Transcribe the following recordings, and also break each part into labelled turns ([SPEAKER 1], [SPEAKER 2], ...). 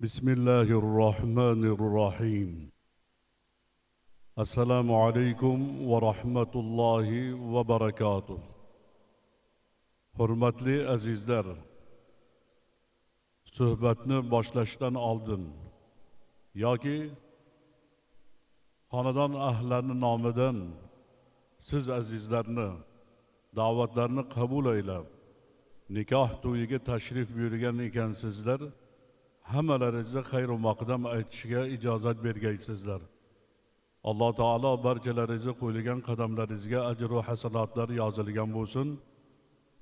[SPEAKER 1] بسم الله الرحمن الرحيم. السلام عليكم ورحمة الله وبركاته. Hurmatli azizlar, suhbatni boshlashdan oldin yoki xonadon ahllari nomidan siz azizlarni da'vatlarni qabul aylab nikoh to'yiga tashrif buyurgan ekansizlar, hammalaringizga xayr-u maqdam aytishga ijozat bergaysizlar. Alloh taolo barchalaringizni qo'yilgan qadamlaringizga ajr va hasanatlar yozilgan bo'lsin.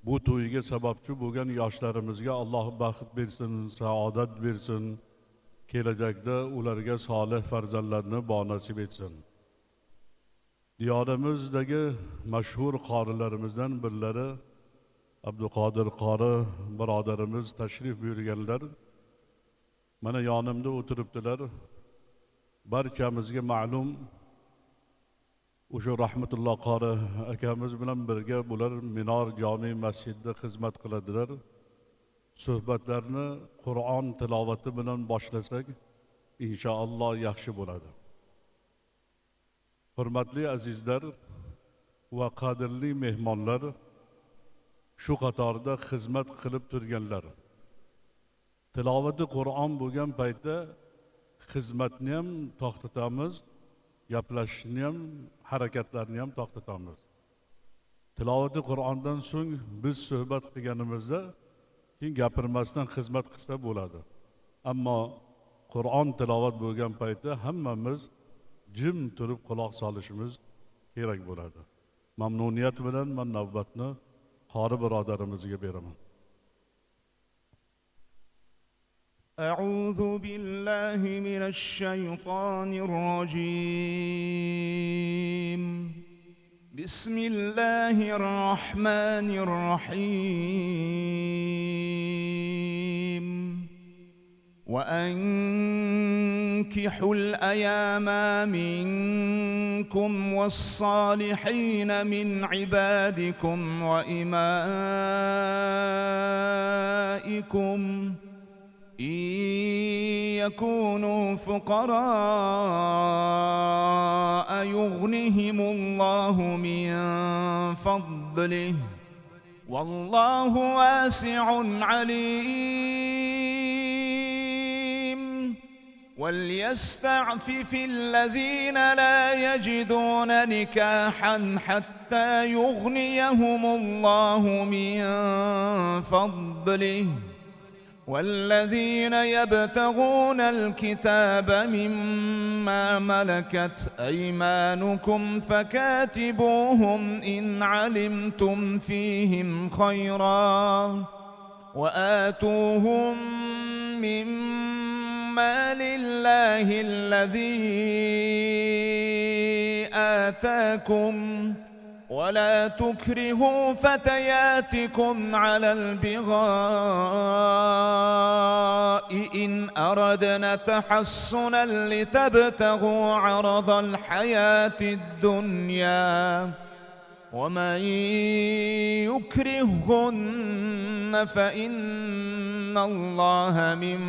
[SPEAKER 1] Bu to'yiga sababchi bo'lgan yoshlarimizga Alloh baxt bersin, saodat bersin. Kelajakda ularga solih farzandlarni bonasib etsin. Diyorimizdagi mashhur qorilarimizdan birlari Abduqodir qori birodarimiz tashrif buyurganlar. Mana yonimda o'tiribdilar. Barchamizga ma'lum, o'sha rahmatulloh qori akamiz bilan birga bular Minor jome masjidida xizmat qiladilar. Suhbatlarni Qur'on tilovati bilan boshlasak, inshaalloh yaxshi bo'ladi. Hurmatli azizlar va qadrli mehmonlar, shu qatorda xizmat qilib turganlar. Tilovati Qur'on bo'lgan paytda xizmatni ham to'xtatamiz, gaplashishni ham, harakatlarni ham to'xtatamiz. Tilovati Qur'ondan so'ng biz suhbat qilganimizda keyin gapirmasdan xizmat qilsa bo'ladi. Ammo Qur'on tilovat bo'lgan paytda hammamiz jim turib quloq solishimiz kerak bo'ladi. Mamnuniyat bilan men navbatni qori birodarimizga beraman.
[SPEAKER 2] أعوذ بالله من الشيطان الرجيم. بسم الله الرحمن الرحيم. وأنكحوا الأيام منكم والصالحين من عبادكم وإمائكم إن يكونوا فقراء يغنهم الله من فضله والله واسع عليم. وليستعفف الذين لا يجدون نكاحا حتى يغنيهم الله من فضله والذين يبتغون الكتاب مما ملكت أيمانكم فكاتبوهم إن علمتم فيهم خيرا وآتوهم مما لله الذي آتاكم ولا تكرهوا فتياتكم على البغاء إن أردنا تحصنا لتبتغوا عرض الحياة الدنيا ومن يكرههن فإن الله من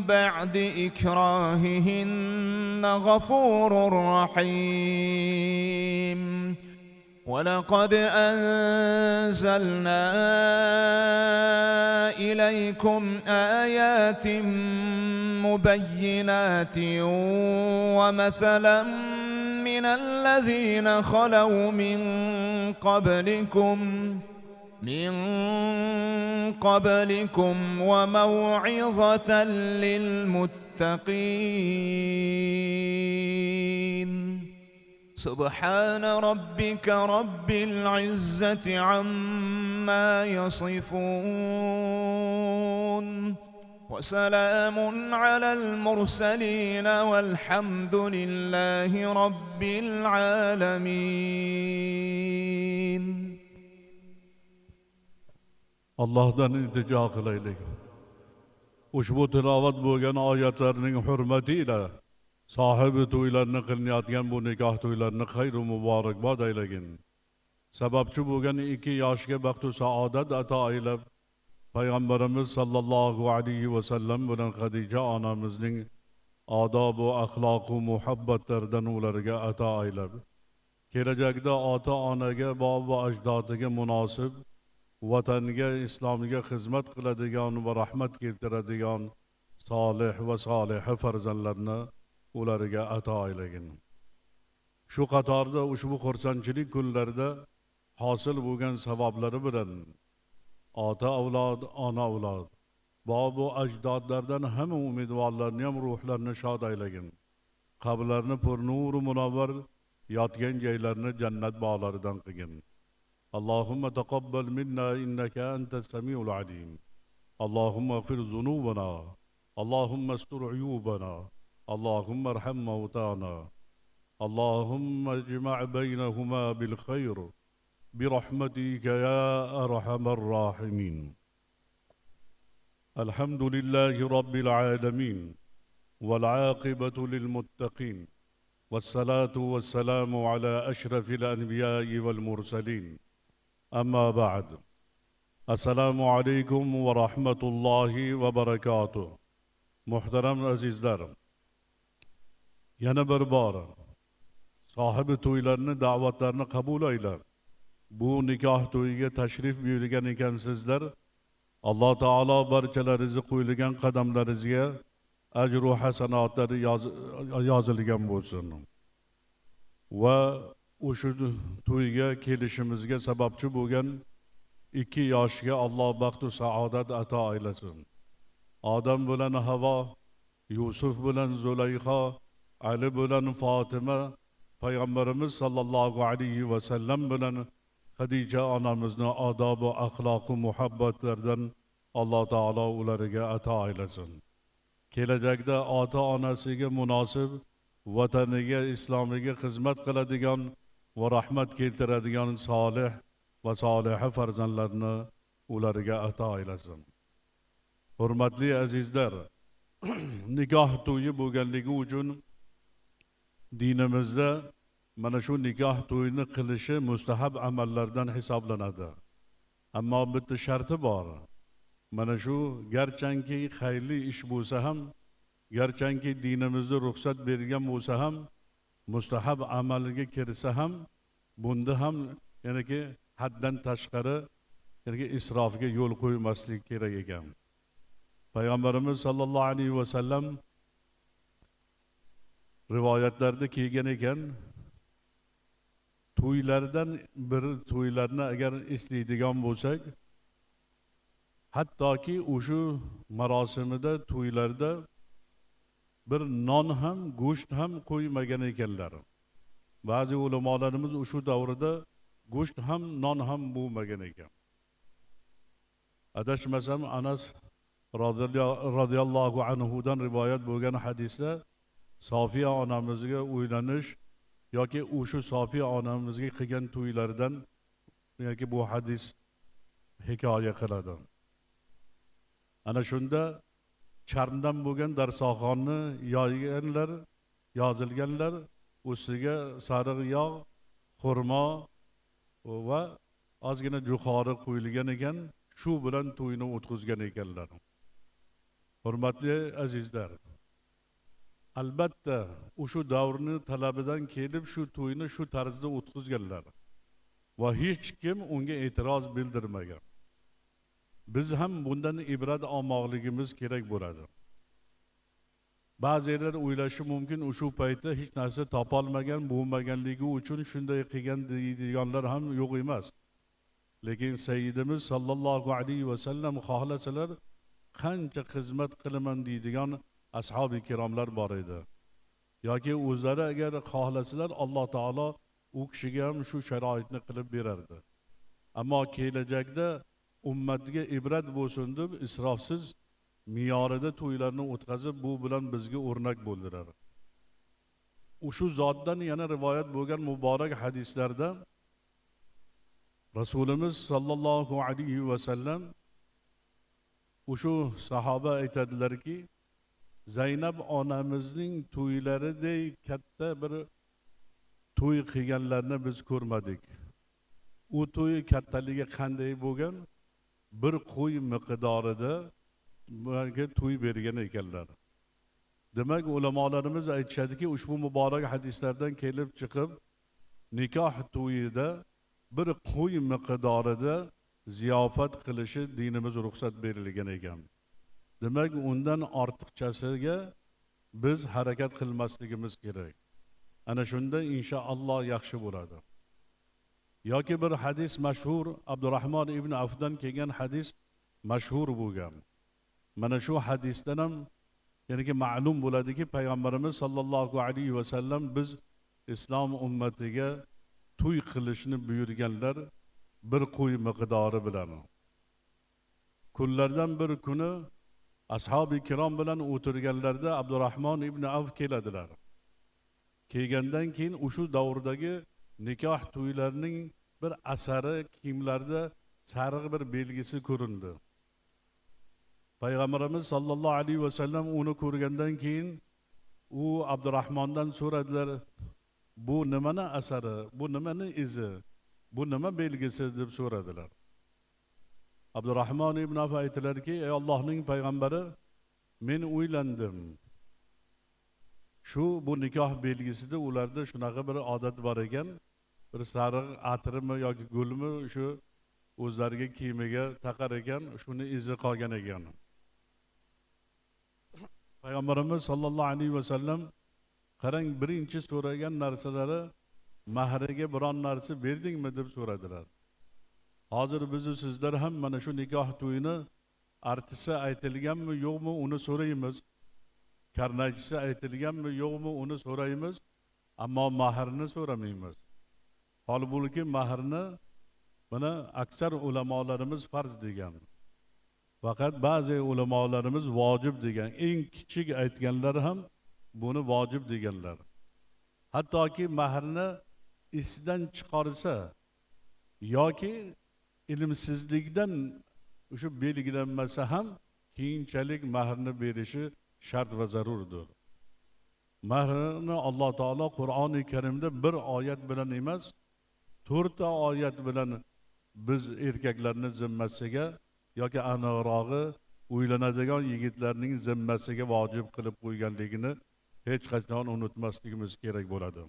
[SPEAKER 2] بعد إكراههن غفور رحيم. ولقد أنزلنا إليكم آيات مبينات ومثلا من الذين خلوا من قبلكم وموعظة للمتقين. سبحان ربك رب العزة عما يصفون وسلام على المرسلين والحمد لله رب العالمين.
[SPEAKER 1] Allohdan iltijo qilaylik. Ushbu tilovat bo'lgan oyatlarning hurmati ila sohibi to'ylarni qilinayotgan bu nikoh to'ylarini xayr va muborakbod aylagin. sababchi bo'lgan 2 yoshga baxtu saodat ato aylab, payg'ambarimiz sollallohu alayhi vasallam bilan Xadija onamizning odob va axloq va muhabbatlaridan ularga ato aylab, kelajakda ota onaga, bobo va ajdodiga munosib, vatanga, islomiga xizmat qiladigan va rahmat keltiradigan solih va soliha farzandlarni ularga ato aylagin. Shu qatorda ushbu xursandchilik kunlarida hosil bo'lgan savoblari bilan ota avlod, ona avlod, bobo ajdodlardan hamma umidvorlarni ham ruhlarini shod aylagin. Qabrlarini pur nur munavvar, yotgan joylarini jannat bog'laridan qilgin. Allohumma taqabbal minna innaka antas samiul alim. Allohumma ighfir zunubana. Allohumma astur uyubana. Allohumma arham mawtana. اللهم اجمع بينهما بالخير برحمتك يا أرحم الراحمين. الحمد لله رب العالمين والعاقبة للمتقين والصلاة والسلام على أشرف الأنبياء والمرسلين. أما بعد، السلام عليكم ورحمة الله وبركاته. محترم azizlar, yana bir bor sohibi to'ylarni da'vatlarini qabul aylab, bu nikoh to'yiga tashrif buyurgan ekansizlar. Alloh taolo barchalaringizni qo'yilgan qadamlaringizga ajr va hasanotlari yozilgan bo'lsin. Va o'sha to'yga kelishimizga sababchi bo'lgan 2 yoshga Alloh baxt va saodat ato aylasin. Odam bilan Havo, Yusuf bilan Zulayho, Ali bilan Fatima, payg'ambarimiz sollallohu alayhi vasallam bilan Xadija onamizni odob va axloq va muhabbatlardan Alloh taolo ularga ato aylasin. Kelajakda ota onasiga munosib, vataniga, islomiga xizmat qiladigan va rahmat keltiradigan solih va soliha farzandlarni ularga ato aylasin. Hurmatli azizlar, nikoh to'yi bo'lganligi uchun dinimizda mana shu nikoh to'yini qilishi mustahab amallardan hisoblanadi. Ammo bitta sharti bor. Mana shu garchanki xayrli ish bo'lsa ham, garchanki dinimizda ruxsat bergan bo'lsa ham, mustahab amalga kirsa ham, bunda ham ki haddan tashqari isrofga yo'l qo'ymaslik kerak ekan. Payg'ambarimiz sollallohu alayhi vasallam rivoyatlarda kelgan ekan, to'ylardan bir to'ylarni agar eslaydigan bo'lsak, hattoki o'sha marosimida, to'ylarda bir non ham, go'sht ham qo'ymagan ekanlar. Ba'zi ulamolarimiz o'sha davrida go'sht ham, non ham bo'lmagan ekan. Adashmasam Anas radhiyallohu anhudan rivoyat bo'lgan hadisda Sofiya onamizga uylanish yoki o'sha Sofiya onamizga qilgan to'ylardan yoki bu hadis hikoya qiladi. Ana shunda charmdan bo'lgan darsoxonni yoyganlar, yozilganlar, ustiga sariq yog', xurmo va ozgina jo'xori qo'yilgan ekan, shu bilan to'yni o'tkazgan ekanlar. Hurmatli azizlar, albatta o'sha davrni talabidan kelib shu to'yni shu tarzda o'tkazganlar va hech kim unga e'tiroz bildirmagan. Biz ham bundan ibrat olmoqligimiz kerak bo'ladi. Ba'zilar o'ylashi mumkin, o'sha paytda hech narsa topolmagan, bo'lmaganligi uchun shunday qilgan deydiganlar ham yo'q emas. Lekin Sayyidimiz sallallohu alayhi vasallam xohlasalar qancha xizmat qilaman deydigan ashabi kiromlar bor edi. Yoki o'zlari agar xohlasalar Alloh taolo u kishiga ham shu sharoitni qilib berardi. Ammo kelajakda ummatga ibrat bo'lsin deb isrofsiz me'yorida to'ylarni o'tkazib, bu bilan bizga o'rnak bo'ldirar. Shu zotdan yana rivoyat bo'lgan muborak hadislarda Rasulimiz sallallohu alayhi vasallam shu sahoba aytadilarki, Zaynab onamizning to'ylaridek katta bir to'y qilganlarni biz ko'rmadik. u to'y kattaligi qanday bo'lgan? Bir qo'y miqdorida bunga to'y bergan ekanlar. Demak, ulamolarimiz aytishadiki, ushbu muborak hadislardan kelib chiqib, nikoh to'yida bir qo'y miqdorida ziyofat qilishi dinimiz ruxsat berilgan ekan. Demak, undan ortiqchasiga biz harakat qilmasligimiz kerak. Ana shunda inshaalloh yaxshi bo'ladi. Yoki bir hadis mashhur, Abdurrahmon ibn Avfdan kelgan hadis mashhur bo'lgan. Mana shu hadisdan ham ya'ni ma'lum bo'ladiki, payg'ambarimiz sollallohu alayhi va sallam biz islom ummatiga to'y qilishni buyurganlar bir qo'y miqdori bilan. Kunlardan bir kuni ashabi kirom bilan o'tirganlarda Abdurrahmon ibn Avf keladilar. Kelgandan keyin o'sha davrdagi nikoh to'ylarining bir asari kiyimlarda sariq bir belgisi ko'rindi. Payg'ambarimiz sollallohu alayhi va sallam uni ko'rgandan keyin u Abdurrahmondan so'radilar, bu nimani asari, bu nimani izi, bu nima belgisi deb so'radilar. Abdurrahmon ibn Avf aytdilarki, ey Allohning payg'ambari, men o'ylandim. Shu bu nikoh belgisida ularda shunaqa bir odat bor ekan, bir sariq atirmi yoki gulmi shu o'zlariga kiyimiga taqar ekan, shuni izi qolgan ekan. Payg'ambarimiz sollallohu alayhi va sallam qarang, birinchi so'ragan narsalari mahriga biron narsa berdingmi deb so'radilar. Hozir biz sizlar ham mana shu nikoh to'yini artisi aytilganmi yo'qmi uni so'raymiz. Karnaychisi aytilganmi yo'qmi uni so'raymiz, ammo mahrni so'ramaymiz. Holbuki mahrni buni aksar ulamolarimiz farz degan. Faqat ba'zi ulamolarimiz vojib degan. Eng kichik aytganlar ham buni vojib deganlar. Hattoki mahrni isdan chiqarsa yoki ilmsizlikdan o'sha belgilanmasa ham keyinchalik mahrni berishi shart va zarurdir. Mahrni Alloh taolo Qur'oni Karimda bir oyat bilan emas, 4 ta oyat bilan biz erkaklarning zimmasiga yoki aniqrog'i uylanadigan yigitlarning zimmasiga vojib qilib qo'yganligini hech qachon unutmasligimiz kerak bo'ladi.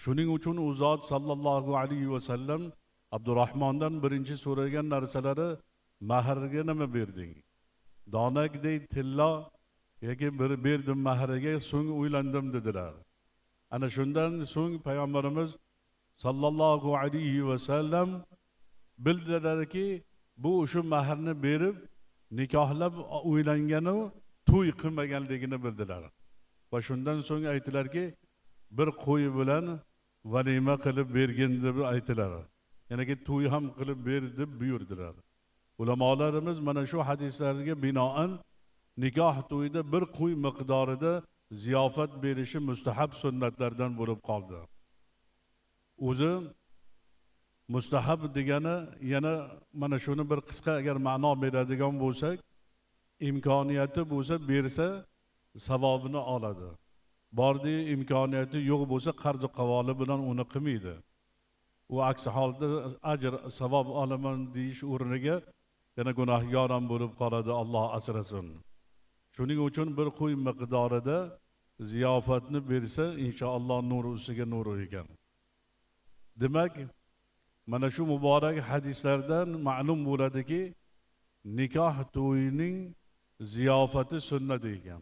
[SPEAKER 1] Shuning uchun u zot sallallohu alayhi va sallam Abdurrahmondan birinchi so'ragan narsalari mahrga nima berding? Donakday tilla yoki bir berdim mahriga, so'ng uylandim dedilar. Ana shundan so'ng payg'ambarimiz sallallohu alayhi va sallam bildirdilarki, bu shu mahrni berib nikohlab uylangani to'y qilmaganligini bildilar. Va shundan so'ng aytdilarki, bir qo'y bilan valima qilib bergin deb aytdilar. Ya'ni to'y ham qilib ber deb buyurdilar. Ulamolarimiz mana shu hadislarga binoan nikoh to'yida bir qo'y miqdorida ziyofat berishi mustahab sunnatlardan bo'lib qoldi. O'zi mustahab degani yana mana shuni bir qisqa agar ma'no beradigan bo'lsak, imkoniyati bo'lsa bersa savobini oladi. Bordi imkoniyati yo'q bo'lsa qarz qavoli bilan uni qilmaydi. U aksi holda ajr savob olaman deyish o'rniga yana gunohkor ham bo'lib qoladi, Alloh asrasin. Shuning uchun bir qo'y miqdorida ziyofatni bersa inshaalloh nur ustiga nur ekan. Demak, mana shu muborak hadislardan ma'lum bo'ladiki, nikoh to'yining ziyofati sunnat ekan.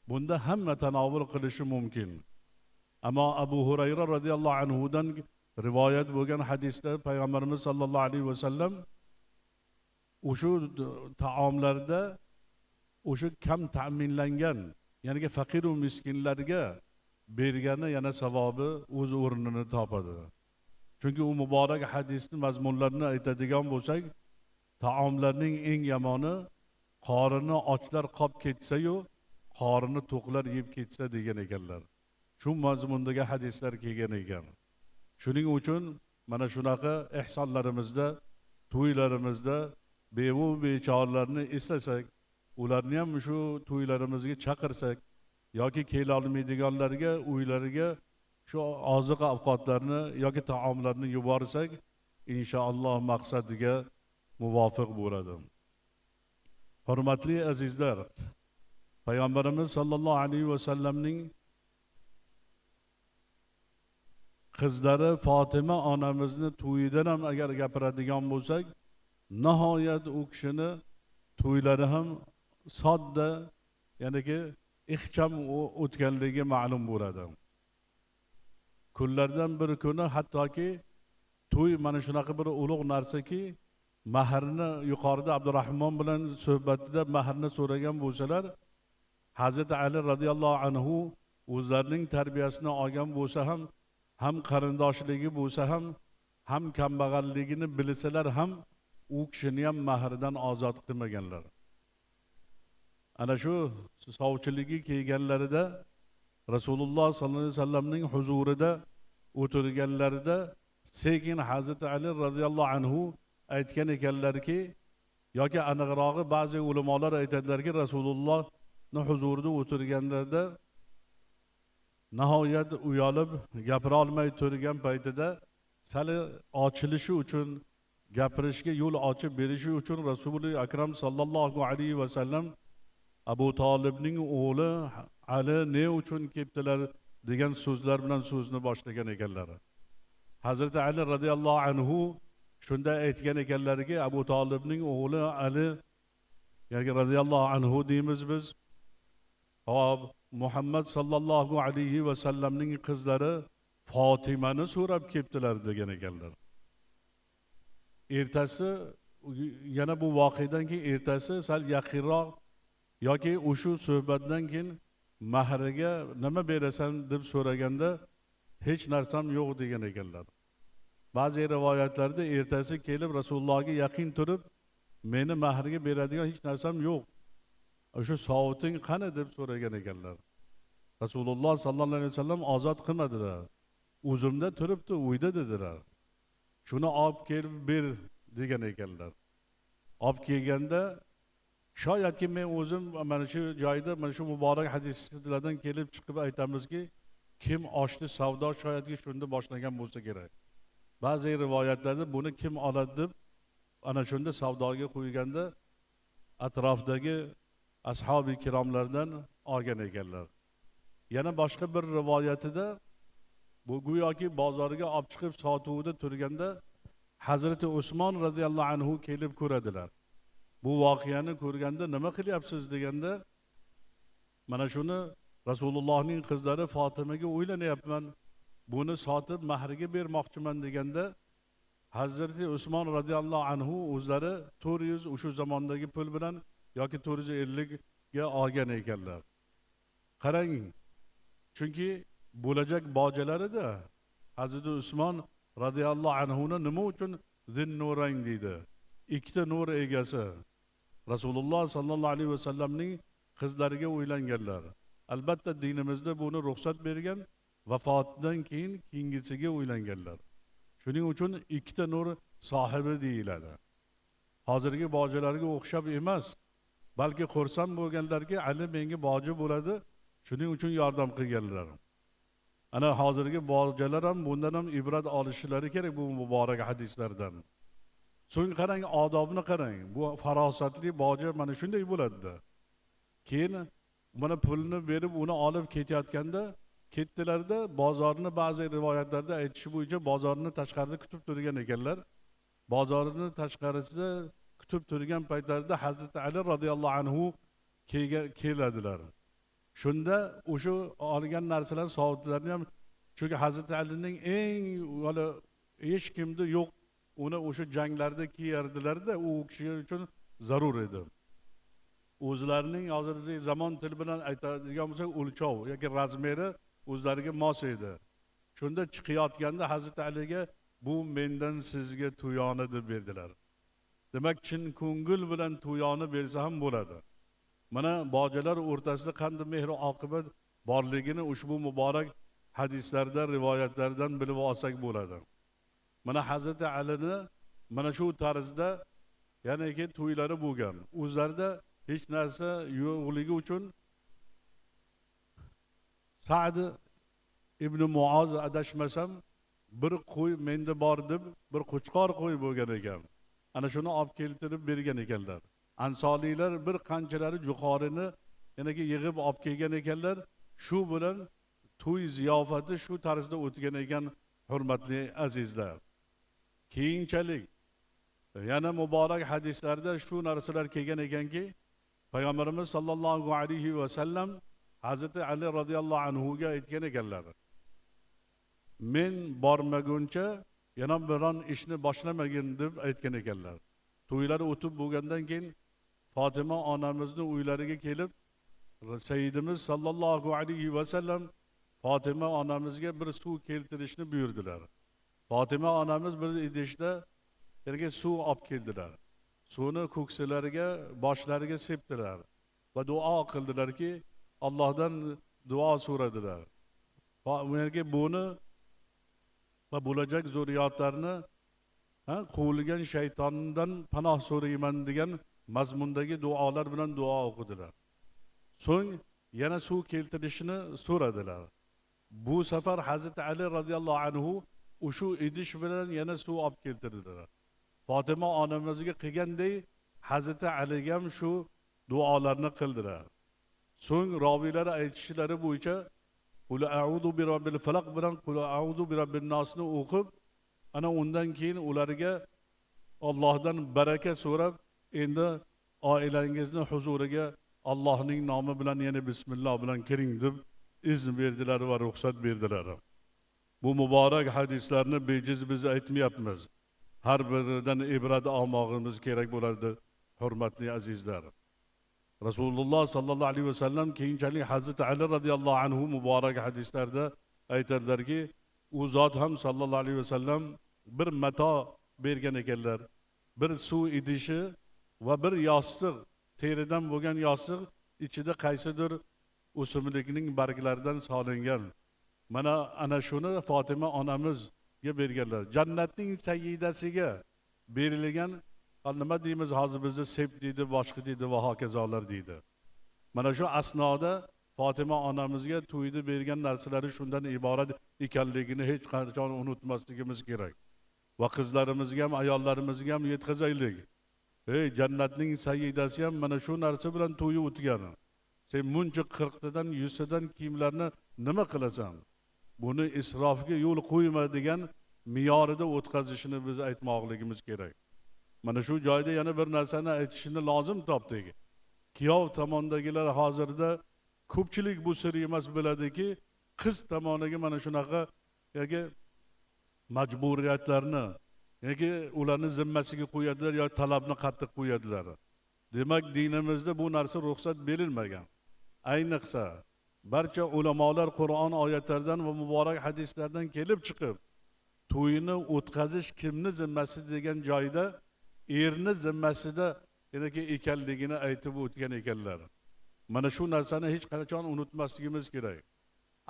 [SPEAKER 1] Bunda hamma tanovul qilishi mumkin. Ammo Abu Hurayra radhiyallohu anhu dan rivoyat bo'lgan hadisda payg'ambarimiz sollallohu alayhi va sallam o'sha taomlarda o'sha kam ta'minlangan, ya'ni faqir va miskinlarga bergani yana savobi o'z o'rnini topadi. Chunki u muborak hadisning mazmunlarini aytadigan bo'lsak, taomlarning eng yomoni qorini ochlar qolib ketsa-yu, qorini to'qlar yeb ketsa degan ekanlar. Shu mazmundagi hadislar kelgan ekan. Shuning uchun mana shunaqa ihsonlarimizda, to'ylarimizda bevu bechoralarni eslasak, ularni ham shu to'ylarimizga chaqirsak yoki kela olmaydiganlarga uylariga shu oziq ovqatlarni yoki taomlarni yuborsak, inshaalloh maqsadiga muvofiq bo'ladi. Hurmatli azizlar, Payg'ambarimiz sollallohu alayhi vasallamning qizlari Fatima onamizni to'yidan ham agar gapiradigan bo'lsak, nihoyat u kishini to'ylari ham sodda, ya'niki ixcham o'tganligi ma'lum bo'ladi. Kunlardan bir kuni hattoki to'y mana shunaqa bir ulug' narsaki, mahrni yuqorida Abdurahmon bilan suhbatida mahrni so'ragan bo'lsalar, Hazrati Ali radhiyallohu anhu o'zlarining tarbiyasini olgan bo'lsa ham qarindoshligi bo'lsa ham kambag'alligini bilsalar ham u kishini ham mahrdan ozod qilmaganlar. Ana shu sovchiligi kelganlarida Rasululloh sollallohu alayhi vasallamning huzurida o'tirganlarida sekin Hazrati Ali radhiyallohu anhu aytgan ekanlarki, yoki aniqrog'i ba'zi ulamolar aytadilarki, Rasulullohni huzurida o'tirganlarida nihoyat uyalib gapira olmay turgan paytida sali ochilishi uchun, gapirishga yo'l ochib berishi uchun Rasuli akram sallallohu alayhi vasallam Abu Talibning o'g'li Ali ne uchun kelibdilar degan so'zlar bilan so'zni boshlagan ekanlar. Hazrati Ali radhiyallohu anhu shunda aytgan ekanlarki, Abu Talibning o'g'li Ali, yoki radhiyallohu anhu deymiz biz, hop Muhammad sallallohu alayhi vasallamning qizlari Fatimani so'rab kelibdilar degan ekanlar. Ertasi yana bu voqeadan keyin ertasi sal yaqinroq yoki o'sha suhbatdan keyin mahriga nima berasan deb so'raganda hech narsam yo'q degan ekanlar. Ba'zi rivoyatlarda ertasi kelib Rasulullohga yaqin turib, meni mahriga beradigan hech narsam yo'q, o'sha sovuting qani deb so'ragan ekanlar. Rasululloh sallallohu alayhi vasallam ozod qilmadilar. O'zimda turibdi, uyda dedilar. Shuni olib kelib ber degan ekanlar. Olib kelganda shoyatki men o'zim mana shu joyda mana shu muborak hadislardan kelib chiqib aytamizki, kim ochdi savdo shoyatki shunda boshlagan bo'lsa kerak. Ba'zi rivoyatlarda buni kim oladi deb ana shunda savdoga qo'yganda atrofdagi ashabi kiromlardan olgan ekanlar. Yana boshqa bir rivoyatida bu go'yoki bozorga olib chiqib sotuvda turganda Hazrati Usmon radhiyallohu anhu kelib ko'radilar. Bu voqeani ko'rganda nima qilyapsiz deganda, mana shuni Rasulullohning qizlari Fotimaga o'ylanyapman, buni sotib mahriga bermoqchiman deganda, Hazrati Usmon radhiyallohu anhu o'zlari 400 o'sha zamondagi pul bilan yoki 450 ga olgan ekanlar. Qarang, chunki bo'lajak bojalarida Hazrati Usmon radhiyallohu anhuni nima uchun Zinnurayn deydi? Ikkita nur egasi. Rasululloh sallallohu alayhi vasallamning qizlariga uylanganlar. Albatta dinimizda buni ruxsat bergan, vafotidan keyin keyingisiga uylanganlar. Shuning uchun ikkita nur sohibi deyiladi. Hozirgi bojalarga o'xshab emas, balki xursand bo'lganlarki, Ali menga boji bo'ladi, shuning uchun yordam qilganlar. Ana hozirgi bojalar ham bundan ham ibrat olishlari kerak bu muborak hadislardan. So'ng qarang, odobni qarang. Bu farosatli boja mana shunday bo'ladi. Keyin mana pulni berib uni olib ketayotganda ketdilarda bozorni ba'zi rivoyatlarda aytishi bo'yicha bozorni tashqarida kutib turgan ekanlar. Bozorni tashqarisida kutib turgan paytlarida Hazrati Ali radhiyallohu anhu keladilar. Shunda o'sha olgan narsalar savotlarni ham, chunki Hazrati Alining eng hech kimda yo'q, uni o'sha janglarda kiyardilarda, u kishi uchun zarur edi. O'zlarining hozirgi zamon tili bilan aytadigan bo'lsak, o'lchov yoki razmeri o'zlariga mos edi. Shunda chiqayotganda Hazrati Aliga bu mendan sizga to'yoni deb berdilar. Demak, chin ko'ngil bilan to'yoni bersa ham bo'ladi. Mana bojalar o'rtasida qanday mehr oqibat borligini ushbu muborak hadislarda, rivoyatlardan bilib olsak bo'ladi. Mana Hazrati Alini mana shu tarzda yana to'ylari bo'lgan. O'zlarida hech narsa yo'qligi uchun Sa'd ibn Muoz adashmasam bir qo'y menda bor deb bir qo'chqor qo'y bo'lgan ekan. Ana shuni olib keltirib bergan ekanlar. Ansoriylar bir qanchalari jo'xorini yanaga yig'ib olib kelgan ekanlar. Shu bilan to'y ziyofati shu tarzda o'tgan ekan, hurmatli azizlar. Keyinchalik yana muborak hadislarda shu narsalar kelgan ekanki, Payg'ambarimiz sollallohu alayhi va sallam Hazrati Ali radhiyallohu anhu ga aytgan ekanlar. Men bormaguncha yana biron ishni boshlamagin deb aytgan ekanlar. To'ylar o'tib bo'lgandan keyin Fatima onamizning uylariga kelib, Sayyidimiz sallallohu alayhi va sallam Fatima onamizga bir suv keltirishni buyurdilar. Fatima onamiz bir idishda yerga suv olib keldilar. Suvni ko'ksilariga, boshlariga sepdilar va duo qildilarki, Allohdan duo so'radilar. Va ularga buni va bo'lajak zurriyotlarni quvlagan shaytondan panoh so'rayman degan mazmundagi duolar bilan duo o'qidilar. So'ng yana suv keltirishni so'radilar. Bu safar Hazrati Ali radhiyallohu anhu o'sha idish bilan yana suv olib keltirdilar. Fatima onamizga qilganday Hazrati Aliga ham shu duolarni qildilar. So'ng roviylar aytishlari bo'yicha Qul a'udhu bi robbil falaq bilan Qul a'udhu bi robbin nasni o'qib, ana undan keyin ularga Allohdan baraka so'rab, endi oilangizni huzuriga Allohning nomi bilan yana bismillah bilan kiring deb izn berdilar va ruxsat berdilar. Bu muborak hadislarni bejiz biz aytmayapmiz. Har biridan ibrat olmog'imiz kerak bo'ladi, hurmatli azizlar. Rasululloh sallallohu alayhi va sallam keyinchalik Hazrati Ali radhiyallohu anhu muborak hadislarda aytadilarki, u zot ham sallallohu alayhi va sallam bir mato bergan ekanlar. Bir suv idishi va bir yostiq, teridan bo'lgan yostiq, ichida qaysidir o'simlikning barglaridan solingan. Mana ana shuni Fatima onamizga berganlar. Jannatning sayyidasiga berilgan, nima deymiz hozir bizda sep deydi, boshqa deydi va hokazolar deydi. Mana shu asnoda Fatima onamizga to'yda bergan narsalari shundan iborat ekanligini hech qachon unutmasligimiz kerak. Va qizlarimizga ham, ayollarimizga ham yetkazaylik. Ey, jannatning sayyidasi ham mana shu narsa bilan to'yi o'tgan. Sen muncha 40 tadan 100 tadan kiyimlarni nima qilasan? Buni isrofga yo'l qo'yma degan me'yorida o'tkazishini biz aytmoqligimiz kerak. Mana shu joyda yana bir narsani aytishni lozim topdik. Kuyov tomondagilar hozirda ko'pchilik bu sir emas biladiki, qiz tomoniga mana shunaqa yoki majburiyatlarni yoki ularni zimmasiga qo'yadilar yoki talabni qattiq qo'yadilar. Demak, dinimizda bu narsa ruxsat berilmagan. Ayniqsa barcha ulamolar Qur'on oyatlaridan va muborak hadislardan kelib chiqib, to'yini o'tkazish kimni zimmasida degan joyda erni zimmasida ekanligini aytib o'tgan ekanlar. Mana shu narsani hech qachon unutmasligimiz kerak.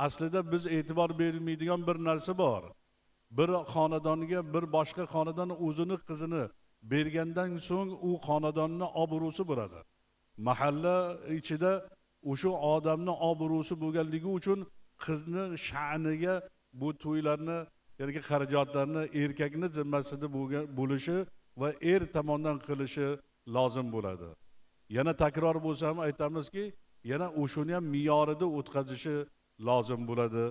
[SPEAKER 1] Aslida biz e'tibor bermaydigan bir narsa bor. Bir xonadonga bir boshqa xonadon o'zini qizini bergandan so'ng u xonadonning obro'si bo'ladi. Mahalla ichida o'sha odamning obro'si bo'lganligi uchun qizni sha'niga bu to'ylarni yoki xarajatlarni erkakning zimmasida bo'lishi va er tomonidan qilishi lozim bo'ladi. Yana takror bo'lsa ham aytamizki, yana o'shuni ham me'yorida o'tkazishi lozim bo'ladi,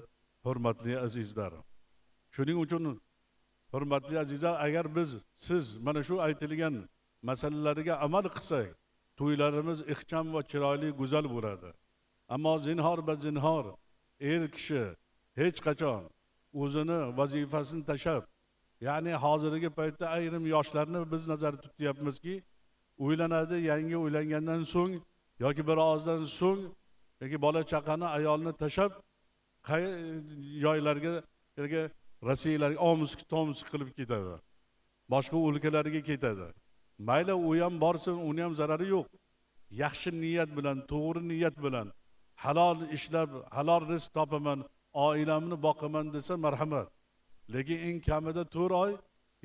[SPEAKER 1] hurmatli azizlar. Shuning uchun hurmatli azizlar, agar siz mana shu aytilgan masalalarga amal qilsak, to'ylarimiz ixcham va chiroyli, go'zal bo'ladi. Ammo zinhor va zinhor er kishi hech qachon o'zini vazifasini tashlab, ya'ni hozirgi paytda ayrim yoshlarni biz nazarda tutyapmizki, uylanadi, yangi uylangandan so'ng yoki bir ozdan so'ng yoki bola chaqani ayolni tashlab qay joylarga yoki Rossiyalarga omuz qilib ketadi. Boshqa o'lkalarga ketadi. Mayli u ham borsin, uni ham zarari yo'q. Yaxshi niyat bilan, to'g'ri niyat bilan halol ishlab, halol rizq topaman, oilamni boqaman desa marhamat. Lekin eng kamida 4 oy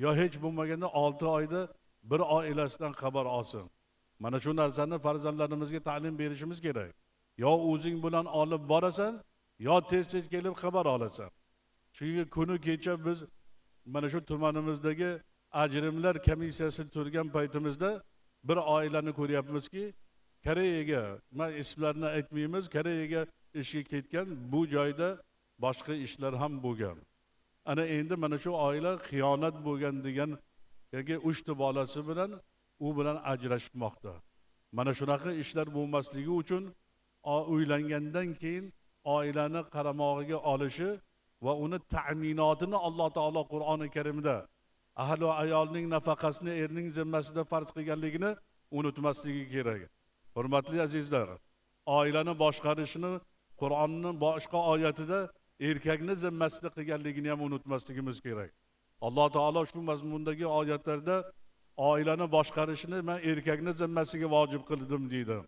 [SPEAKER 1] yo hech bo'lmaganda 6 oyda bir oilasidan xabar olsin. Mana shu narsani farzandlarimizga ta'lim berishimiz kerak. Yo o'zing bilan olib borasan, yo tez kelib xabar olasan. Chunki kuni kecha biz mana shu tumanimizdagi ajrimlar komissiyasi turgan paytimizda bir oilani ko'ryapmizki, Koreyaga, men ismlarini aytmaymiz, Koreyaga ishga ketgan, bu joyda boshqa ishlar ham bo'lgan. Ana endi mana shu oila xiyonat bo'lgan degan yoki 3 ta bolasi bilan u bilan ajrashmoqda. Mana shunaqa ishlar bo'lmasligi uchun uylangandan keyin oilani qaramog'iga olishi va uni ta'minotini Alloh taolo Qur'oni Karimda ahli va ayolning nafaqasini erning zimmasida farz qilganligini unutmasligi kerak. Hurmatli azizlar, oilani boshqarishini Qur'onning boshqa oyatida erkakni zimmasida qilganligini ham unutmasligimiz kerak. Alloh taolo shu mazmundagi oyatlarda oilani boshqarishni men erkakni zimmasiga vojib qildim deydi.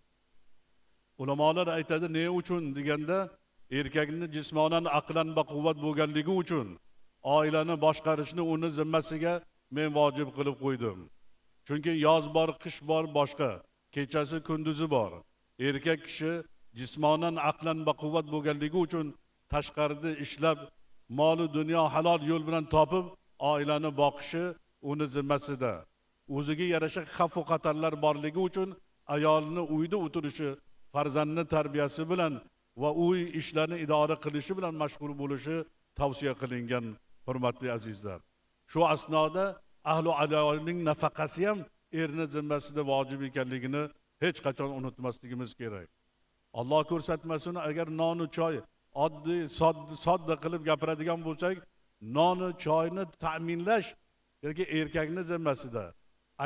[SPEAKER 1] Ulamolar aytadi, ne uchun deganda, erkakni jismonan, aqlan baquvvat bo'lganligi uchun oilani boshqarishni uni zimmasiga men vojib qilib qo'ydim. Chunki yoz bor, qish bor, boshqa, kechasi kunduzi bor. Erkak kishi jismonan, aqlan baquvvat bo'lganligi uchun tashqarida ishlab, moli dunyo halol yo'l bilan topib, oilani boqishi uni zimmasida. O'ziga yarasha xavf va xatarlar borligi uchun ayolni uyda o'tirishi, farzandni tarbiyasi bilan va uy ishlarini idora qilishi bilan mashg'ul bo'lishi tavsiya qilingan, hurmatli azizlar. Shu asnoda ahli ayolning nafaqasi ham erni zimmasida vojib ekanligini hech qachon unutmasligimiz kerak. Alloh ko'rsatmasin, agar non va choy oddiy sodda qilib gapiradigan bo'lsak, non va choyni ta'minlash yoki erkakning zimmasida.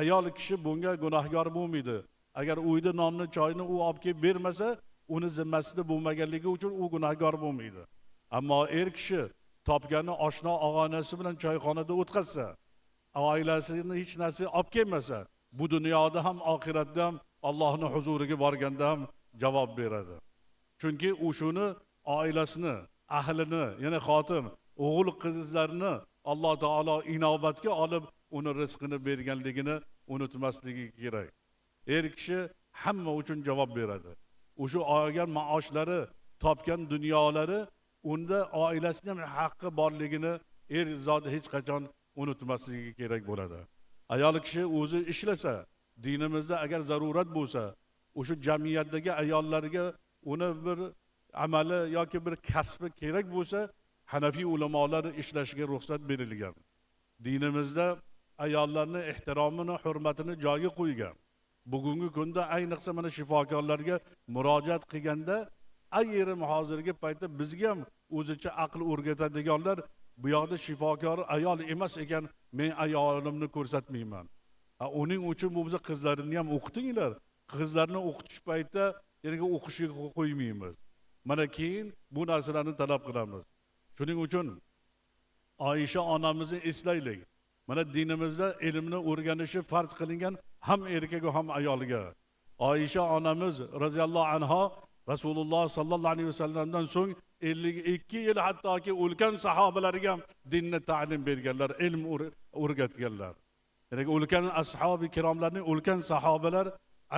[SPEAKER 1] Ayol kishi bunga gunohkor bo'lmaydi. Agar uyda nonni, choyni u olib kelib bermasa, uni zimmasida bo'lmaganligi uchun u gunohkor bo'lmaydi. Ammo er kishi topgani oshno og'anasi bilan choyxonada o'tkazsa, oilasini hech narsa olib kelmasa, bu dunyoda ham oxiratda ham Allohning huzuriga borganda ham javob beradi. Chunki u shuni oilasini, ahlini, ya'ni xotin, o'g'il qizlarni Alloh taolo inobatga olib uni rizqini berganligini unutmasligi kerak. Er kishi hamma uchun javob beradi. O'sha olgan maoshlari, topgan dunyolari unda oilasining haqqi borligini er zot hech qachon unutmasligi kerak bo'ladi. Ayol kishi o'zi ishlasa, dinimizda agar zarurat bo'lsa, o'sha jamiyatdagi ayollarga uni bir amali yoki bir kasbi kerak bo'lsa, Hanafiy ulamolar ishlashiga ruxsat berilgan. Dinimizda ayollarning ehtiromini, hurmatini joyiga qo'ygan. Bugungi kunda ayniqsa mana shifokorlarga murojaat qilganda, ayrim hozirgi paytda bizga ham o'zicha aql o'rgatadiganlar, bu yoqda shifokor ayol emas ekan, men ayolimni ko'rsatmayman. Uning uchun bu biza qizlarini ham o'qitinglar. Qizlarni o'qitish paytida yerga o'qishiga qo'ymaymiz. Mana keyin bu narsalarni talab qilamiz. Shuning uchun Oysha onamizni eslaylik. Mana dinimizda ilmni o'rganishi farz qilingan ham erkak ham ayolga. Oysha onamiz roziyallohu anha Rasululloh sallallohu alayhi vasallamdan so'ng 52 yil hattoki ulkan sahobalarga ham dinni ta'lim berganlar, ilm o'rgatganlar. Ya'ni ulkan ashabi kiromlarning ulkan sahobalar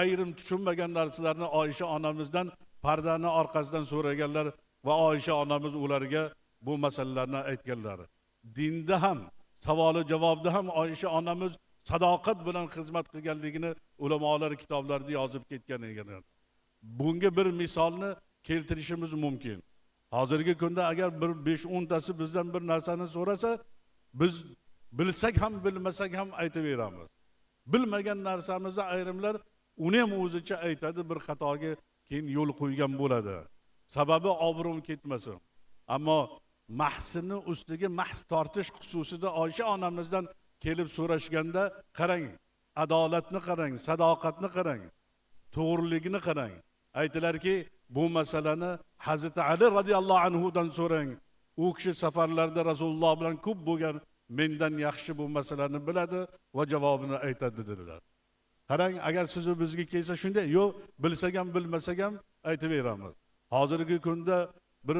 [SPEAKER 1] ayrim tushunmagan narsalarni Oysha onamizdan pardani orqasidan so'raganlar va Oysha onamiz ularga bu masalalarni aytganlar. Dinda ham, savoli javobda ham Oysha onamiz sadoqat bilan xizmat qilganligini ulamolar kitoblarida yozib ketgan ekan. Bunga bir misolni keltirishimiz mumkin. Hozirgi kunda agar bir 5-10 tasi bizdan bir narsani so'rasa, biz bilsak ham bilmasak ham aytaveramiz. Bilmagan narsamizni ayrimlar uni ham o'zicha aytadi, bir xatoga keyin yo'l qo'ygan bo'ladi. Sababi obro'm ketmasin. Ammo mahsini ustiga mahs tortish xususida Oysha onamizdan kelib so'rashganda, qarang, adolatni qarang, sadoqatni qarang, to'g'riligini qarang. Aytilarki, bu masalani Hazrat Ali radhiyallohu anhu dan so'rang. U kishi safarlarda Rasululloh bilan ko'p bo'lgan, mendan yaxshi bu masalani biladi va javobini aytadi dedilar. Qarang, agar siz bizga kelsa shunday, yo'q, bilsak ham bilmasak ham aytaveramiz. Hozirgi kunda bir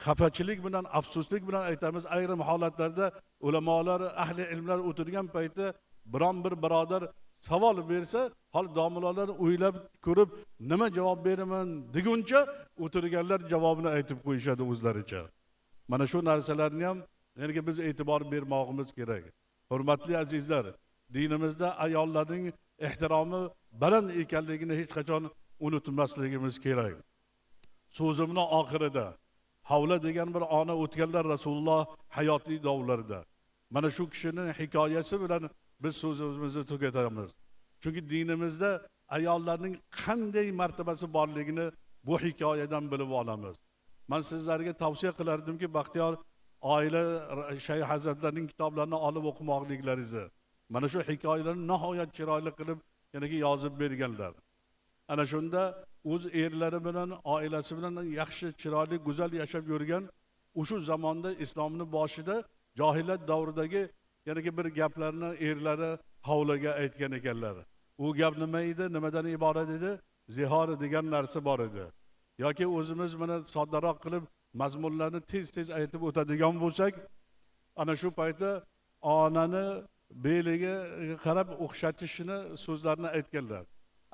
[SPEAKER 1] xafachilik bilan, afsuslik bilan aytamiz, ayrim holatlarda ulamolar, ahli ilmlar o'tirgan paytda biron bir birodar savol bersa, hol domlalar o'ylab ko'rib, nima javob beraman deguncha o'tirganlar javobini aytib qo'yishadi o'zlaricha. Mana shu narsalarni ham Ya'ni biz e'tibor bermoqimiz kerak. Hurmatli azizlar, dinimizda ayollarning ehtiromi baland ekanligini hech qachon unutmasligimiz kerak. So'zimni oxirida Havla degan bir ona o'tganlar Rasululloh hayotiy davrlarida. Mana shu kishining hikoyasi bilan biz so'zimizni tugatamiz. Chunki dinimizda ayollarning qanday martabasi borligini bu hikoyadan bilib olamiz. Men sizlarga tavsiya qilardimki, Baxtiyor oila Shayx hazratlarining kitoblarini olib o'qimoqliklaringizni. Mana shu hikoyalarni nihoyat chiroyli qilib yozib berganlar. Ana shunda o'z erlari bilan, oilasi bilan yaxshi, chiroyli, go'zal yashab yurgan o'sha zamonda islomning boshida johiliyat davridagi bir gaplarni erlari Havlaga aytgan ekanlar. U gap nima edi, nimadan iborat edi? Zihor degan narsa bor edi. Yoki o'zimiz buni soddaroq qilib mazmunlarni tez-tez aytib o'tadigan bo'lsak, ana shu paytda onani beliga qarab o'xshatishini so'zlarni aytganlar.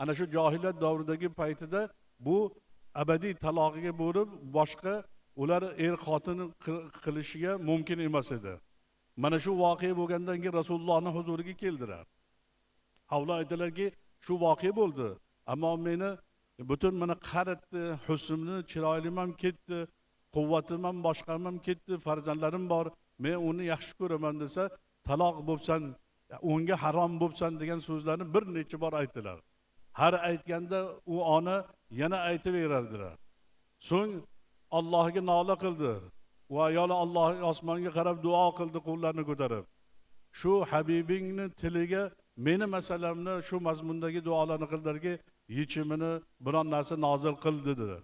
[SPEAKER 1] Ana shu johiliyat davridagi paytida bu abadiy taloqiga bo'lib, boshqa ular xotin qilishiga mumkin emas edi. Mana shu voqea bo'lgandan keyin Rasulullohning huzuriga keldilar. Havla aytdilarki, shu voqea bo'ldi, ammo meni butun meni qaratdi, husnimni, chiroylim ham ketdi, quvvatim ham, boshqam ham ketdi, farzandlarim bor, men uni yaxshi ko'raman desa, taloq bo'lsan, unga harom bo'lsan degan so'zlarni bir necha bor aytdilar. Har aytganda u ona yana aytaverardilar. So'ng Allohga nola qildi. Va ayol Alloh osmonga qarab duo qildi, qo'llarini ko'tarib. Shu Habibingni tiliga meni masalamni shu mazmundagi duolarni qildirki, yechimini biron narsa nozil qildi dedi.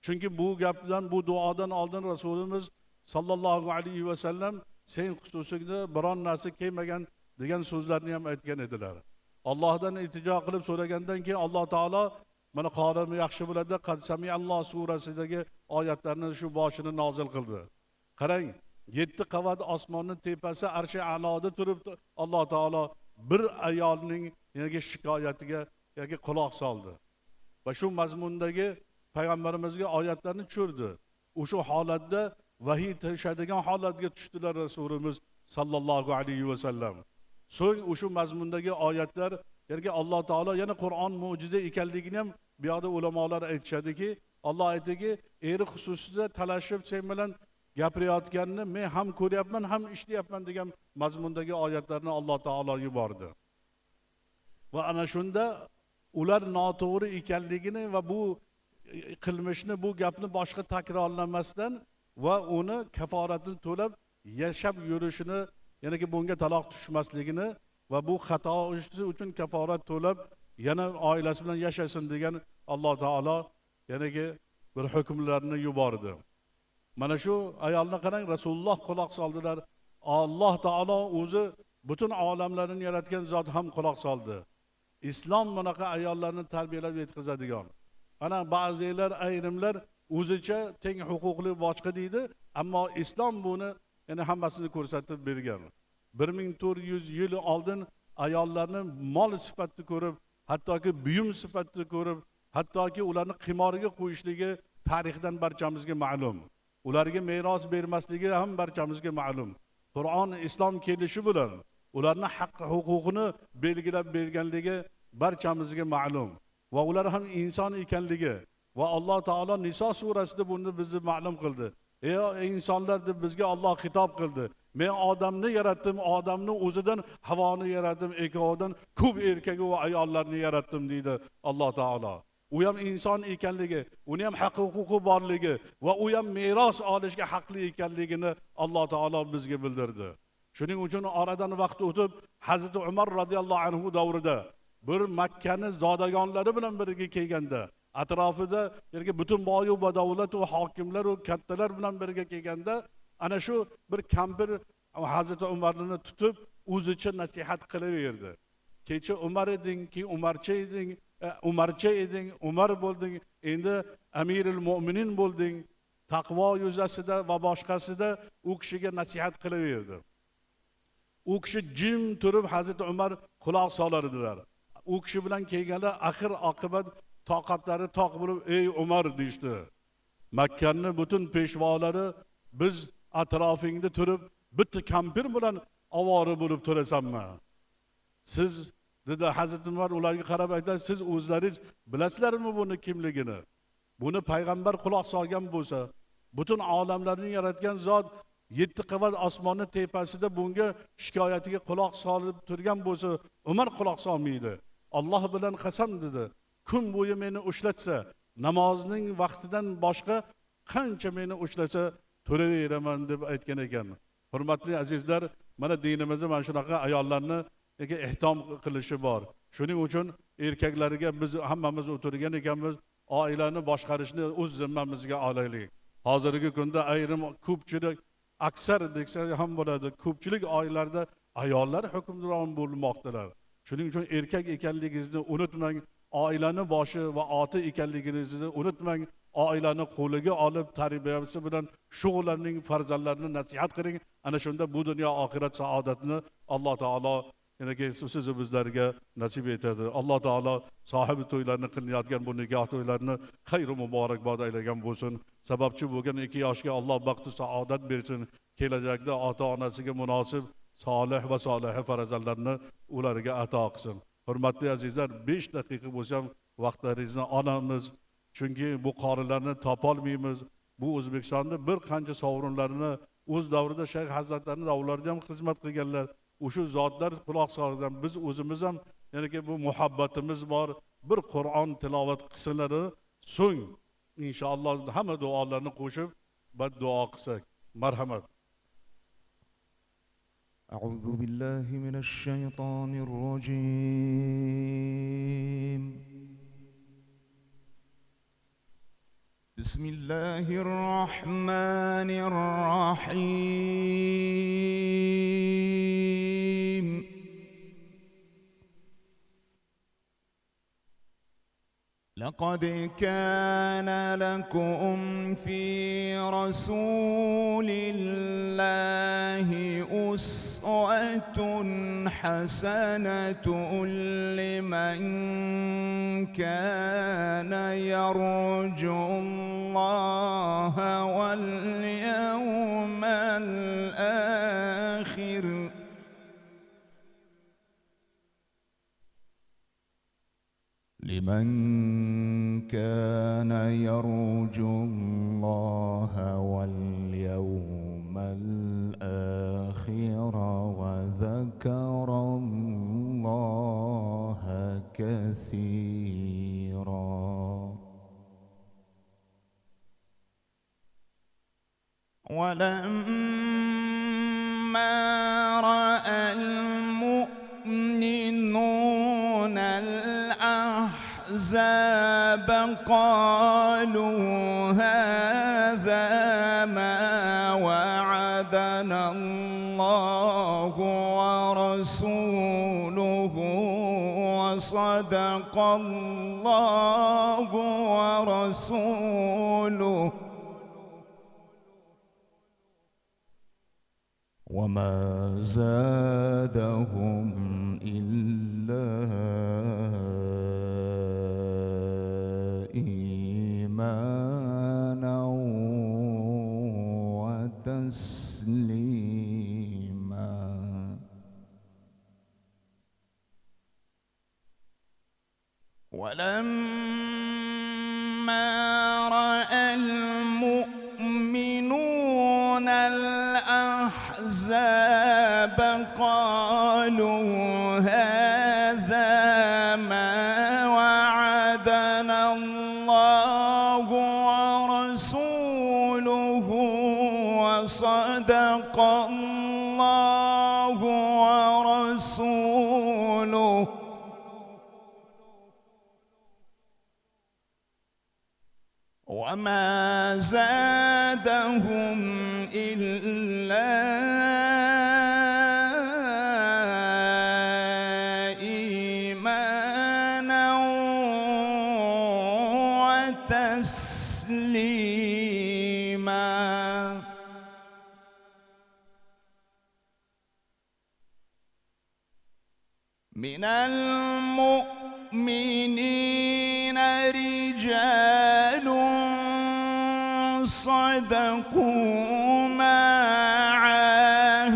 [SPEAKER 1] Chunki bu gapdan, bu duodan oldin Rasulimiz sallallohu alayhi va sallam sen xususida biron narsa kelmagan degan so'zlarni ham aytgan edilar. Allohdan iltijo qilib so'ragandan keyin Alloh taolo mana qorimi yaxshi bo'ladi, Qad Samialloh surasidagi oyatlarni shu boshini nozil qildi. Qarang, 7 qavat osmonning tepasi arshi a'loda turibdi. Alloh taolo bir ayolning shikoyatiga quloq soldi. Va shu mazmundagi payg'ambarimizga oyatlarni tushirdi. O'sha holatda vahiy tushadigan holatga tushdilar Rasulimiz sallallohu alayhi va sallam. So'ng o'sha mazmundagi oyatlar, Alloh taolo yana Qur'on mo'jiza ekanligini ham bu yerda ulamolar aytishadiki, Alloh aytdiki, eri xususida talashib sen bilan gapirayotganini men ham ko'ryapman, ham eshitayapman degan mazmundagi oyatlarni Alloh taolo yubordi. Va ana shunda ular noto'g'ri ekanligini va bu qilmishni, bu gapni boshqa takrorlamasdan va uni kaforatini to'lab yashab yurishini, bunga taloq tushmasligini va bu xato ishi uchun kaforat to'lab yana oilasi bilan yashasin degan Alloh taolo bir hukmlarni yubordi. Mana shu ayolni qarang, Rasululloh quloq soldilar. Alloh taolo o'zi butun olamlarni yaratgan zot ham quloq soldi. Islom bunaqa ayollarni tarbiyalab yetkazadigan. Ana ba'zilar, ayrimlar o'zicha teng huquqli boshqa deydi, ammo islom buni hammasini ko'rsatib bergan. 1400 yil oldin ayollarni mol sifatida ko'rib, hattoki buyum sifatida ko'rib, hattoki ularni qimoriga qo'yishligi tarixdan barchamizga ma'lum. Ularga meros bermasligi ham barchamizga ma'lum. Qur'on islom kelishi bilan ularning haq huquqini belgilab berganligi barchamizga ma'lum. Va ular ham inson ekanligi va Alloh taolo Niso surasida buni bizni ma'lum qildi. Ey insonlar deb bizga Alloh xitob qildi. Men odamni yaratdim, odamni o'zidan havoni yaratdim, ekovidan ko'p erkak va ayollarni yaratdim deydi Alloh taolo. U ham inson ekanligi, uni ham haq huquqi borligi va u ham meros olishga haqli ekanligini Alloh taolo bizga bildirdi. Shuning uchun oradan vaqt o'tib Hazrat Umar radhiyallohu anhu davrida bir Makkani zodagonlari bilan birga kelganda, atrofida butun boyu va davlat va hokimlar va kattalar bilan birga kelganda, ana shu bir kampir Hazrat Umarni tutib o'zicha nasihat qilaverdi. Kecha Umar eding, keyin Umarcha eding, Umar bo'lding, endi Amirul Mu'minin bo'lding. Taqvo yuzasida va boshqasida u kishiga nasihat qilaverdi. U kishi jim turib Hazrat Umar quloq solardilar. U kishi bilan kelganlar axir oqibat toqatlari toq bo'lib, ey Umar deyishdi. Makkaning butun peshvolari biz atrofingda turib bitta kampir bilan ovora bo'lib turasanmi? Siz dedi Hazrat Umar ularga qarab aytadi, siz o'zlaringiz bilasizlarmi buni kimligini? Buni payg'ambar quloq solgan bo'lsa, butun olamlarni yaratgan zot 7 qavat osmonni tepasida bunga shikoyatiga quloq solib turgan bo'lsa, Umar quloq solmaydi. Alloh bilan qasam dedi, kun bo'yi meni ushlatsa, namozning vaqtidan boshqa qancha meni ushlasa turaveraman deb aytgan ekan. Hurmatli azizlar, mana dinimizda mana shunaqa ayollarni ehtirom qilishi bor. Shuning uchun erkaklarga biz hammamiz o'tirgan ekanmiz, oilani boshqarishni o'z zimmamizga olaylik. Hozirgi kunda ayrim ko'pchilik, aksar deksa ham bo'ladi, ko'pchilik oilalarda ayollar hukmron bo'lmoqdalar. Shuning uchun erkak ekanligingizni unutmang, oilani boshi va oti ekanligingizni unutmang. Oilani qo'liga olib tarbiyasi bilan shug'ullaning, farzandlarni nasihat qiling. Ana shunda bu dunyo oxirat saodatini Alloh taolo siz bizlarga nasib etadi. Alloh taolo sohibi to'ylarni qilinayotgan bu nikoh to'ylarini xayr va muborakbod aylagan bo'lsin. Sababchi bo'lgan 2 yoshga Alloh baxt va saodat bersin. Kelajakda ota-onasiga munosib solih va soliha farzandlarni ularga ato qilsin. Hurmatli azizlar, 5 daqiqa bo'lsa ham vaqtlaringizni olamiz. Chunki bu qorilarni topolmaymiz. Bu O'zbekistonda bir qancha sovrinlarni o'z davrida Shayx hazratlarining davrlarida ham xizmat qilganlar. O'sha zotlar quloq solgan, biz o'zimiz ham ya'ni bu muhabbatimiz bor. Bir Qur'on tilovat qilsalar, so'ng inshaalloh hamma duolarni qo'shib duo qilsak. Marhamat.
[SPEAKER 2] أعوذ بالله من الشيطان الرجيم. بسم الله الرحمن الرحيم. لقد كان لكم في رسول الله أسوة حسنة لمن كان يرجو الله واليوم الآخر لمن كان يرجو الله واليوم الآخر وذكر الله كثيرا. ولما رأى المؤمنون الأحزاب قالوا هذا ما وعدنا الله ورسوله وصدق الله ورسوله وما زادهم إلا إيمانا وتسليما. ولما رأى المؤمنون الأحزاب قالوا هذا ما وعدنا الله ورسوله وصدق الله ورسوله وما زادهم إلا إيمانا وتسليما. من المؤمنين رجال صدقوا ما عاهدوا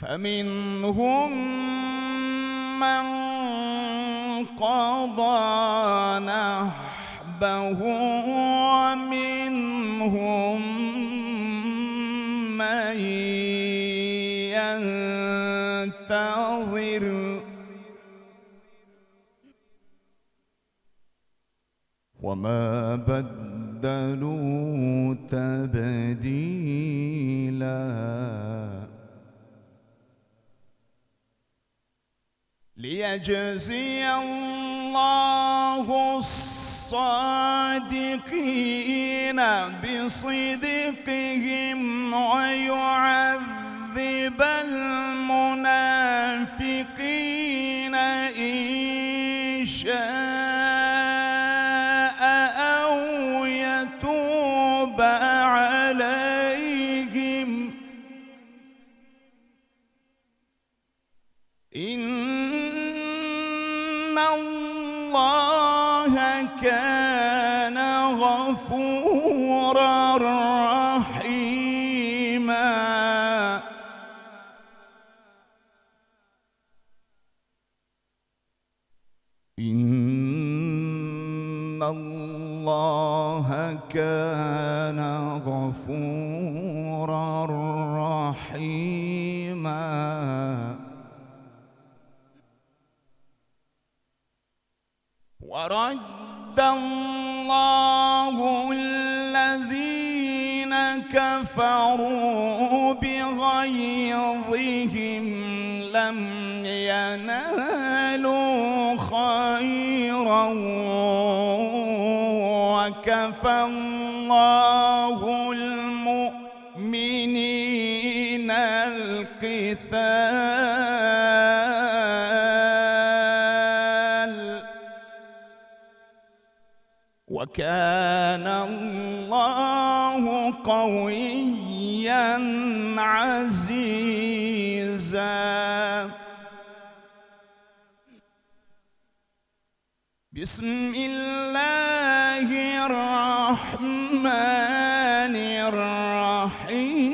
[SPEAKER 2] فمنهم من قضى نحبه ومنهم من ينتظر وما بدلوا تبديلا ليجزي الله الصادقين بصدقهم ويعذب المنافقين إن شاء أو يتوب عليهم إن الله كان غفورا رحيما إن الله كان غفورا رحيما ورد الله الذين كفروا بغيظهم لم ينالوا خيرا وكفى الله المؤمنين القتال وكان الله قويا عزيزا بسم الله الرحمن الرحيم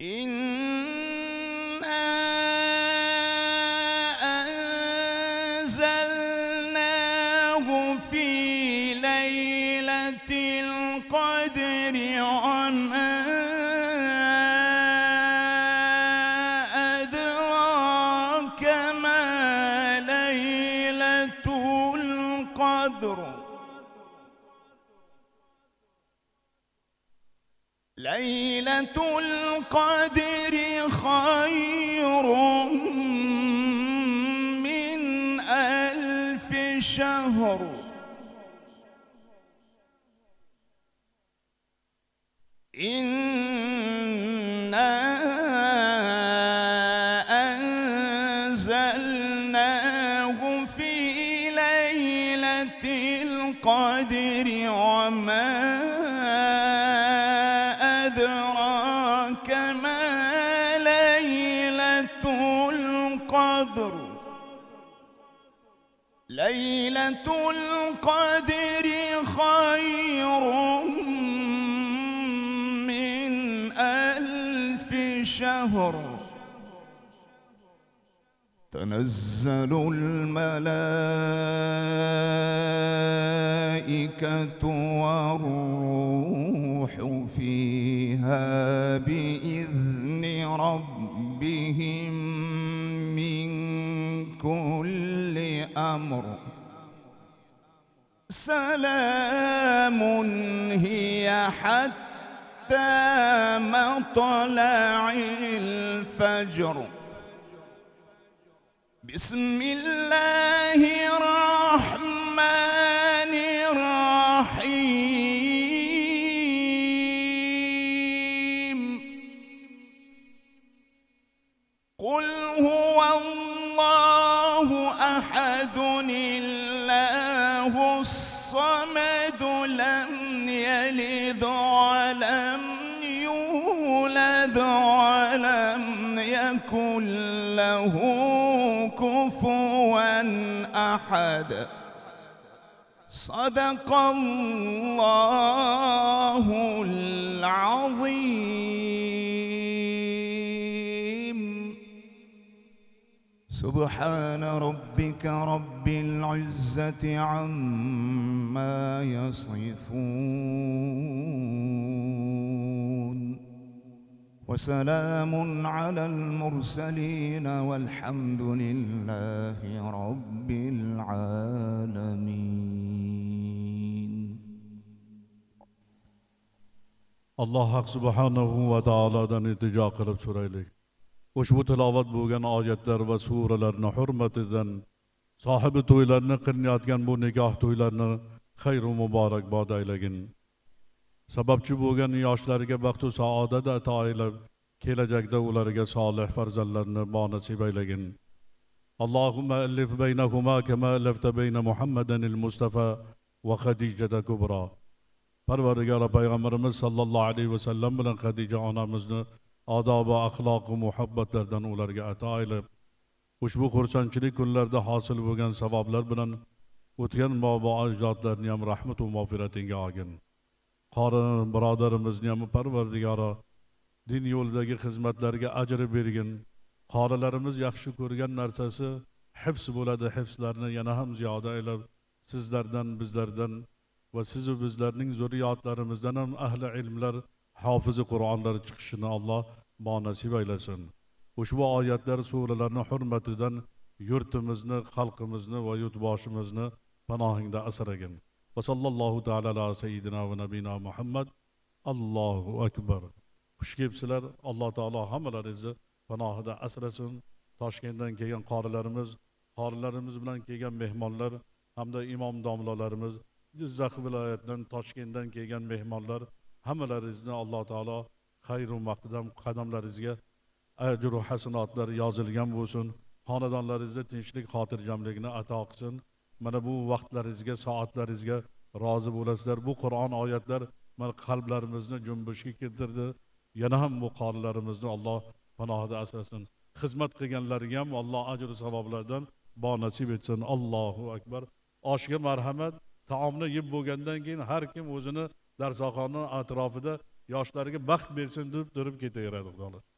[SPEAKER 2] إنا أنزلناه في ليلة القدر وما أدراك ما ليلة القدر ليلة القدر خير من 1000 شهر إنا أنزلناه في ليلة القدر وما أدراك ما ليلة القدر ليلة القدر خير من 1000 شهر تنزل الملائكة والروح فيها بإذن ربهم من كل أمر سلام هي حتى مطلع الفجر بسم الله الرحمن الرحيم قل هو الله أحد الله الصمد لم يلد ولم يولد ولم يكن له كفوا أحد صدق الله العظيم. سبحان ربك رب العزة عما يصفون وسلام على المرسلين والحمد لله رب العالمين.
[SPEAKER 1] alloh haq subhanahu va taolodan iltijo qilib so'raylik. Ushbu tilovat bo'lgan oyatlar va suralarning hurmatidan sohibi to'ylarni qilinayotgan bu nikoh to'ylarini xayru muborakbod aylagin. Sababchi bo'lgan yoshlarga baxtu saodat ato aylab, kelajakda ularga solih farzandlarni nasib aylagin. Allohumma allif baynahuma kama allafta bayna Muhammadan al-Mustafa va Khadijata kubra. Parvardigor payg'ambarimiz sallallohu alayhi va sallam bilan Khadija onamizni odob va axloq va muhabbatlardan ularga ato aylab, ushbu xursandchilik kunlarda hosil bo'lgan savoblar bilan o'tgan bobo ajdodlarni ham rahmat va mag'firatingga olgin. Qori birodarimizni ham Parvardigoro din yo'lidagi xizmatlarga ajr bergin. Qorilarimiz yaxshi ko'rgan narsasi hifz bo'ladi, hifzlarni yana ham ziyoda aylab, sizlardan, bizlardan va siz va bizlarning zurriyotlarimizdan ham ahli ilmlar, hofizi Qur'onlar chiqishini Alloh nasib aylasin. Ushbu oyatlar, suralarning hurmatidan yurtimizni, xalqimizni va yurtboshimizni panohingda asragin. Va sallallohu ta'ala ala sayyidina va nabiyina Muhammad. Allohu akbar. Xush kelibsizlar. Alloh taolo hammalaringizni panohida asrasin. Toshkentdan kelgan qorilarimiz bilan kelgan mehmonlar hamda imom domlalarimiz, Jizzax viloyatidan, Toshkentdan kelgan mehmonlar hammalaringizni Alloh taolo xayr va maqdam qadamlaringizga ajr va hasanatlar yozilgan bo'lsin. Xonadonlaringizda tinchlik, xotirjamlikni ato qilsin. Mana bu vaqtlaringizga, soatlaringizga rozi bo'lasizlar. Bu Qur'on oyatlar mana qalblarimizni junbushga keltirdi. Yana ham bu qorilarimizni Alloh panohida asrasin. Xizmat qilganlarga ham Alloh ajr savoblardan nasib etsin. Allohu akbar. Oshga marhamat. Taomni yeb bo'lgandan keyin har kim o'zini darsoxona atrofida yoshlarga baxt bersin deb turib ketaveradi, xudo xohlasa.